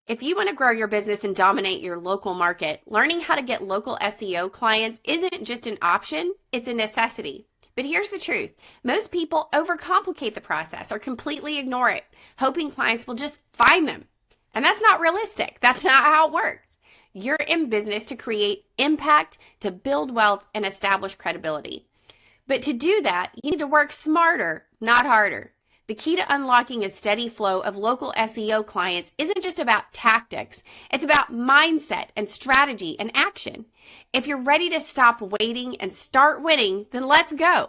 If you want to grow your business and dominate your local market, learning how to get local SEO clients isn't just an option, it's a necessity. But here's the truth. Most people overcomplicate the process or completely ignore it, hoping clients will just find them. And that's not realistic. That's not how it works. You're in business to create impact, to build wealth, and establish credibility. But to do that, you need to work smarter, not harder. The key to unlocking a steady flow of local SEO clients isn't just about tactics. It's about mindset and strategy and action. If you're ready to stop waiting and start winning, then let's go.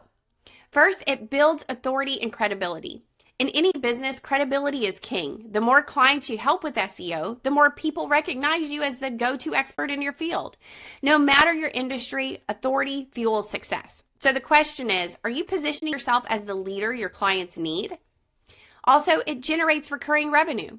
First, it builds authority and credibility. In any business, credibility is king. The more clients you help with SEO, the more people recognize you as the go-to expert in your field. No matter your industry, authority fuels success. So the question is, are you positioning yourself as the leader your clients need? Also, it generates recurring revenue.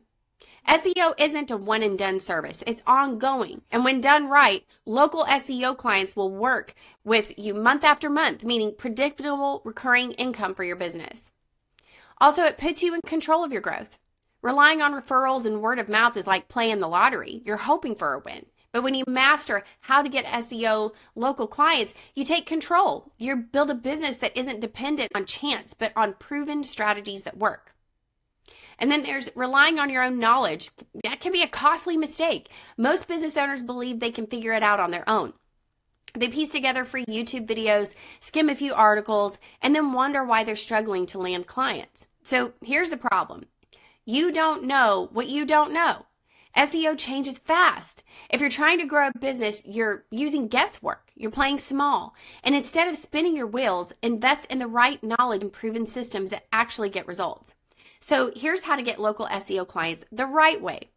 SEO isn't a one and done service. It's ongoing. And when done right, local SEO clients will work with you month after month, meaning predictable recurring income for your business. Also, it puts you in control of your growth. Relying on referrals and word of mouth is like playing the lottery. You're hoping for a win. But when you master how to get SEO local clients, you take control. You build a business that isn't dependent on chance, but on proven strategies that work. And then there's relying on your own knowledge. That can be a costly mistake. Most business owners believe they can figure it out on their own. They piece together free YouTube videos, skim a few articles, and then wonder why they're struggling to land clients. So here's the problem. You don't know what you don't know. SEO changes fast. If you're trying to grow a business, you're using guesswork. You're playing small. And instead of spinning your wheels, invest in the right knowledge and proven systems that actually get results. So here's how to get local SEO clients the right way.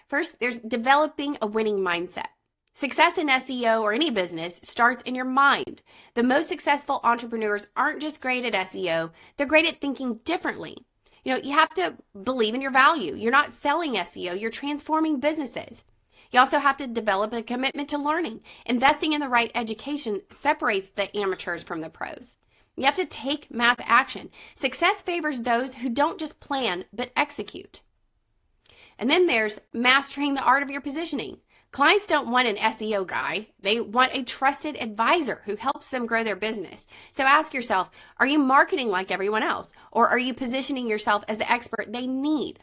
First, there's developing a winning mindset. Success in SEO or any business starts in your mind. The most successful entrepreneurs aren't just great at SEO, they're great at thinking differently. You have to believe in your value. You're not selling SEO, you're transforming businesses. You also have to develop a commitment to learning. Investing in the right education separates the amateurs from the pros. You have to take mass action. Success favors those who don't just plan, but execute. And then there's mastering the art of your positioning. Clients don't want an SEO guy. They want a trusted advisor who helps them grow their business. So ask yourself, are you marketing like everyone else? Or are you positioning yourself as the expert they need?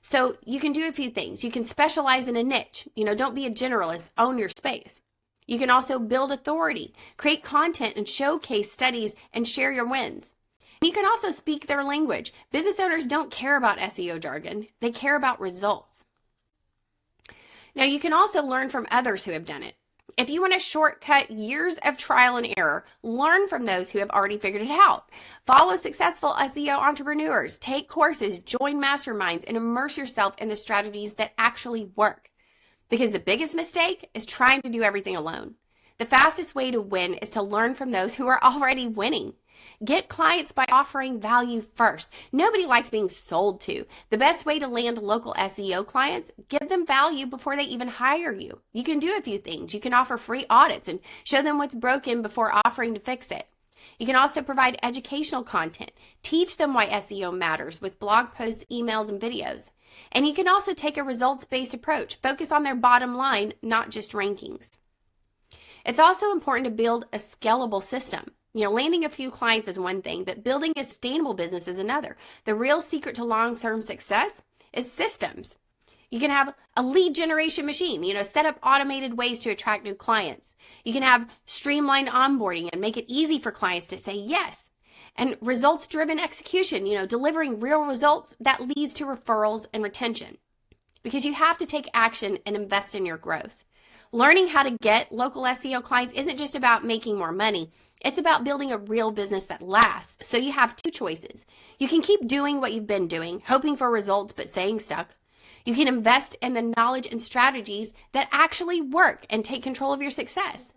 So you can do a few things. You can specialize in a niche. Don't be a generalist. Own your space. You can also build authority, create content and showcase studies and share your wins. You can also speak their language. Business owners don't care about SEO jargon. They care about results. Now, you can also learn from others who have done it. If you want to shortcut years of trial and error, learn from those who have already figured it out. Follow successful SEO entrepreneurs, take courses, join masterminds, and immerse yourself in the strategies that actually work. Because the biggest mistake is trying to do everything alone. The fastest way to win is to learn from those who are already winning. Get clients by offering value first. Nobody likes being sold to. The best way to land local SEO clients, give them value before they even hire you. You can do a few things. You can offer free audits and show them what's broken before offering to fix it. You can also provide educational content. Teach them why SEO matters with blog posts, emails, and videos. And you can also take a results-based approach. Focus on their bottom line, not just rankings. It's also important to build a scalable system. Landing a few clients is one thing, but building a sustainable business is another. The real secret to long-term success is systems. You can have a lead generation machine, set up automated ways to attract new clients. You can have streamlined onboarding and make it easy for clients to say yes. And results-driven execution, delivering real results that leads to referrals and retention. Because you have to take action and invest in your growth. Learning how to get local SEO clients isn't just about making more money. It's about building a real business that lasts. So you have two choices. You can keep doing what you've been doing, hoping for results but staying stuck. You can invest in the knowledge and strategies that actually work and take control of your success.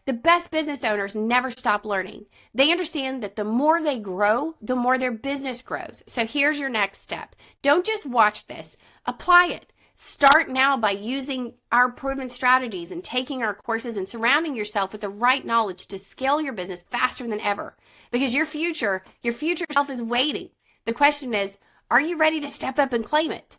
The best business owners never stop learning. They understand that the more they grow, the more their business grows. So here's your next step. Don't just watch this. Apply it. Start now by using our proven strategies and taking our courses and surrounding yourself with the right knowledge to scale your business faster than ever. Because your future self is waiting. The question is, are you ready to step up and claim it?